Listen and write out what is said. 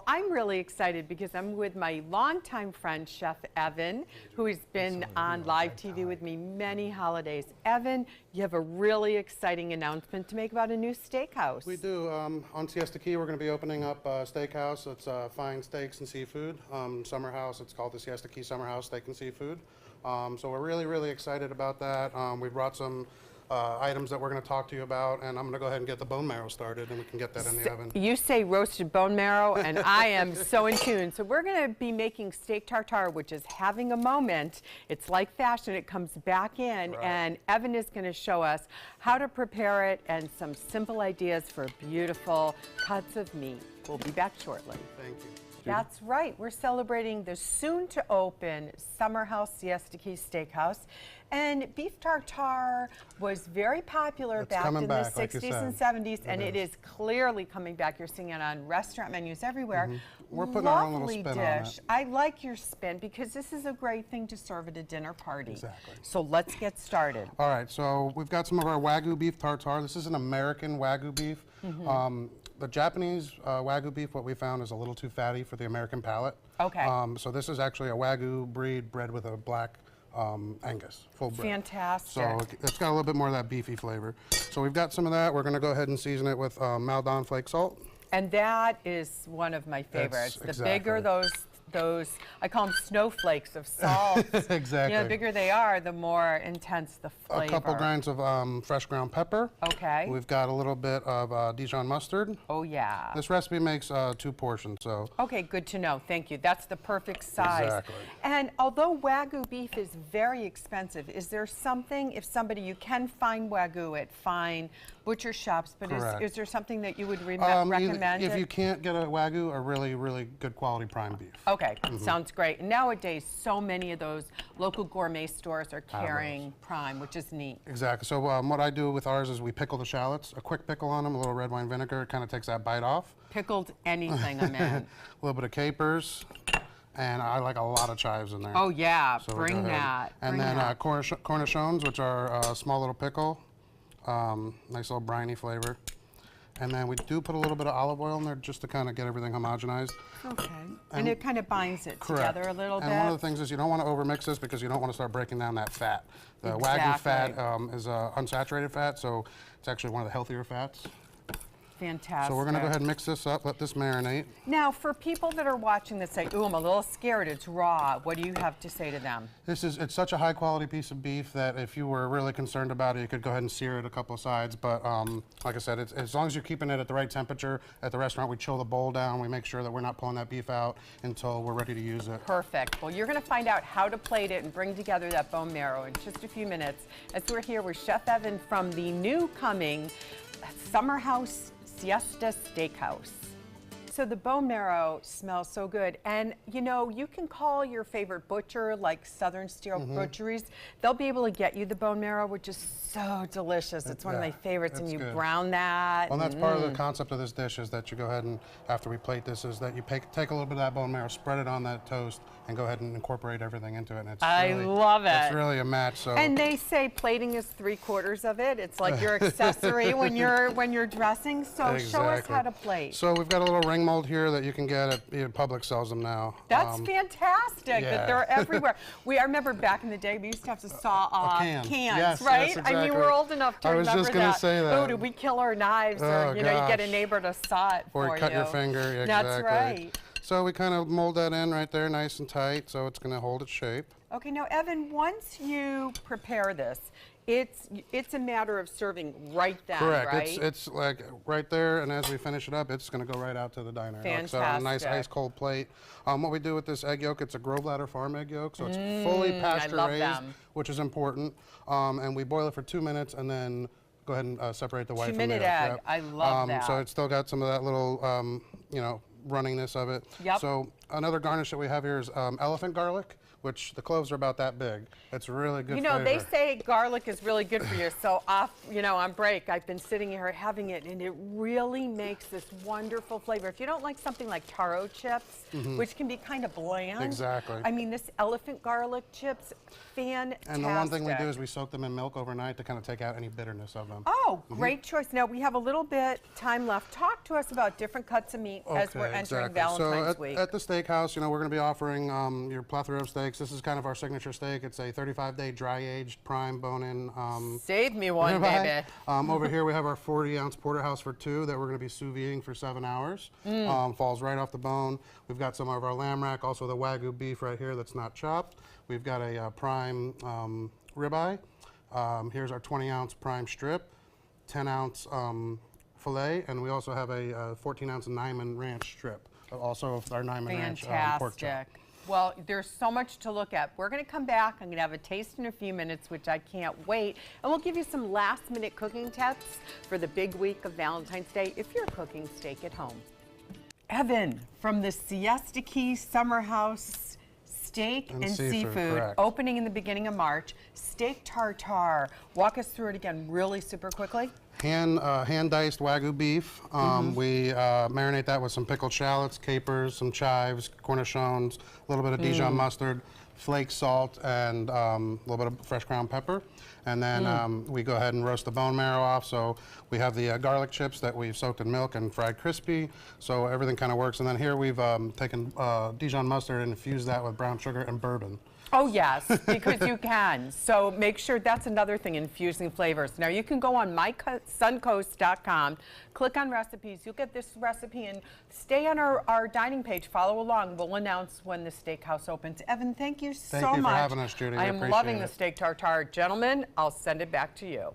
I'm really excited because I'm with my longtime friend, Chef Evan, who has been on live TV with me many holidays. Evan, you have a really exciting announcement to make about a new steakhouse. We do. On Siesta Key, we're going to be opening up a steakhouse. It's fine steaks and seafood. Summer house. It's called the Siesta Key Summer House Steak and Seafood. So we're really excited about that. We brought some items that we're going to talk to you about, and I'm going to go ahead and get the bone marrow started, and we can get that in the oven. You say roasted bone marrow, and I am so in tune. So we're going to be making steak tartare, which is having a moment. It's like fashion. It comes back in, Right. and Evan is going to show us how to prepare it and some simple ideas for beautiful cuts of meat. We'll be back shortly. Thank you. That's right. We're celebrating the soon-to-open Summer House Siesta Key Steakhouse. And beef tartare was very popular back in the 60s and 70s, and it is clearly coming back. You're seeing it on restaurant menus everywhere. We're putting our own little spin on it. I like your spin because this is a great thing to serve at a dinner party. Exactly. So let's get started. All right, so we've got some of our Wagyu beef tartare. This is an American Wagyu beef. The Japanese Wagyu beef, what we found, is a little too fatty for the American palate. Okay. So this is actually a Wagyu breed bred with a black Angus, full bred. Fantastic. So it's got a little bit more of that beefy flavor. So we've got some of that. We're going to go ahead and season it with Maldon flake salt. And that is one of my favorites. The exactly. bigger those, I call them snowflakes of salt. Exactly. You know, the bigger they are, the more intense the flavor. A couple grains of fresh ground pepper. Okay. We've got a little bit of Dijon mustard. Oh, yeah. This recipe makes 2 portions, so. Okay, good to know. Thank you. That's the perfect size. Exactly. And although Wagyu beef is very expensive, is there something, if somebody, you can find Wagyu at fine butcher shops, but is there something that you would recommend? If you can't get a Wagyu, a really good quality prime beef. Okay, sounds great. And nowadays, so many of those local gourmet stores are carrying prime, which is neat. Exactly. So what I do with ours is we pickle the shallots, a quick pickle on them, a little red wine vinegar. It kind of takes that bite off. Pickled anything, I'm in. A little bit of capers, and I like a lot of chives in there. Oh yeah, So bring that. And then cornichons, which are a small little pickle, nice little briny flavor. And then we do put a little bit of olive oil in there just to kind of get everything homogenized. Okay. And it kind of binds it together a little bit. And one of the things is you don't want to overmix this because you don't want to start breaking down that fat. The Wagyu fat is unsaturated fat, so it's actually one of the healthier fats. Fantastic. So we're going to go ahead and mix this up, let this marinate. Now, for people that are watching that say, ooh, I'm a little scared, it's raw, what do you have to say to them? It's such a high quality piece of beef that if you were really concerned about it, you could go ahead and sear it a couple of sides. But like I said, as long as you're keeping it at the right temperature, at the restaurant we chill the bowl down, we make sure that we're not pulling that beef out until we're ready to use it. Perfect. Well, you're going to find out how to plate it and bring together that bone marrow in just a few minutes as we're here with Chef Evan from the new coming Summer House Siesta Steakhouse. So the bone marrow smells so good, and you know, you can call your favorite butcher, like Southern Style Butcheries. They'll be able to get you the bone marrow, which is so delicious. It's one of my favorites, and you brown that. Well, that's part of the concept of this dish is that you go ahead and, after we plate this, is that you take a little bit of that bone marrow, spread it on that toast, and go ahead and incorporate everything into it. And it's love it. It's really a match. So. And they say plating is 3/4 of it. It's like your accessory when you're dressing. So show us how to plate. So we've got a little ring mold here that you can get at Publix sells them now. That's fantastic that they're everywhere. I remember back in the day we used to have to saw off cans, yes, right? Yes, exactly. I mean, we're old enough to remember that. I was just going to say that. Oh, did we kill our knives? Or you know, you get a neighbor to saw it for you. Or cut your finger. Exactly. That's right. So we kind of mold that in right there, nice and tight, so it's going to hold its shape. Okay, now Evan, once you prepare this, it's a matter of serving right then, Correct. right? It's like right there, and as we finish it up, it's going to go right out to the diner. Fantastic. So a nice ice cold plate. What we do with this egg yolk, it's a Grove Ladder Farm egg yolk, so it's fully pasture raised, which is important. And we boil it for 2 minutes, and then go ahead and separate the white from the yolk. 2-minute egg. Yep. I love that. So it's still got some of that little, you know, runningness of it. Yep. So another garnish that we have here is elephant garlic, which the cloves are about that big. It's really good You know, flavor. they say garlic is really good for you. So on break, I've been sitting here having it, and it really makes this wonderful flavor. If you don't like something like taro chips, which can be kind of bland. Exactly. I mean, this elephant garlic chips, fantastic. And the one thing we do is we soak them in milk overnight to kind of take out any bitterness of them. Oh, great choice. Now, we have a little bit time left. Talk to us about different cuts of meat as we're entering Valentine's week. At the steakhouse, we're going to be offering your plethora of steaks. This is kind of our signature steak. It's a 35-day dry-aged prime bone-in. Save me one, baby. Over here we have our 40-ounce porterhouse for two that we're going to be sous videing for 7 hours. Falls right off the bone. We've got some of our lamb rack, also the Wagyu beef right here that's not chopped. We've got a prime ribeye. Here's our 20-ounce prime strip, 10-ounce filet, and we also have a 14-ounce Nyman ranch strip. Also our Nyman ranch pork chop. Fantastic. Well, there's so much to look at. We're going to come back. I'm going to have a taste in a few minutes, which I can't wait. And we'll give you some last-minute cooking tips for the big week of Valentine's Day if you're cooking steak at home. Evan from the Siesta Key Summer House Steak and Seafood, opening in the beginning of March. Steak tartare. Walk us through it again really super quickly. Hand-diced Wagyu beef. We marinate that with some pickled shallots, capers, some chives, cornichons, a little bit of Dijon mustard, flake salt, and a little bit of fresh ground pepper. And then we go ahead and roast the bone marrow off. So we have the garlic chips that we've soaked in milk and fried crispy. So everything kind of works. And then here we've taken Dijon mustard and infused that with brown sugar and bourbon. Oh yes, because you can. So make sure that's another thing, infusing flavors. Now you can go on mysuncoast.com, click on recipes. You'll get this recipe and stay on our dining page. Follow along. We'll announce when the steakhouse opens. Evan, thank you so much. Thank you for having us, Judy. I am loving the steak tartare. Gentlemen, I'll send it back to you.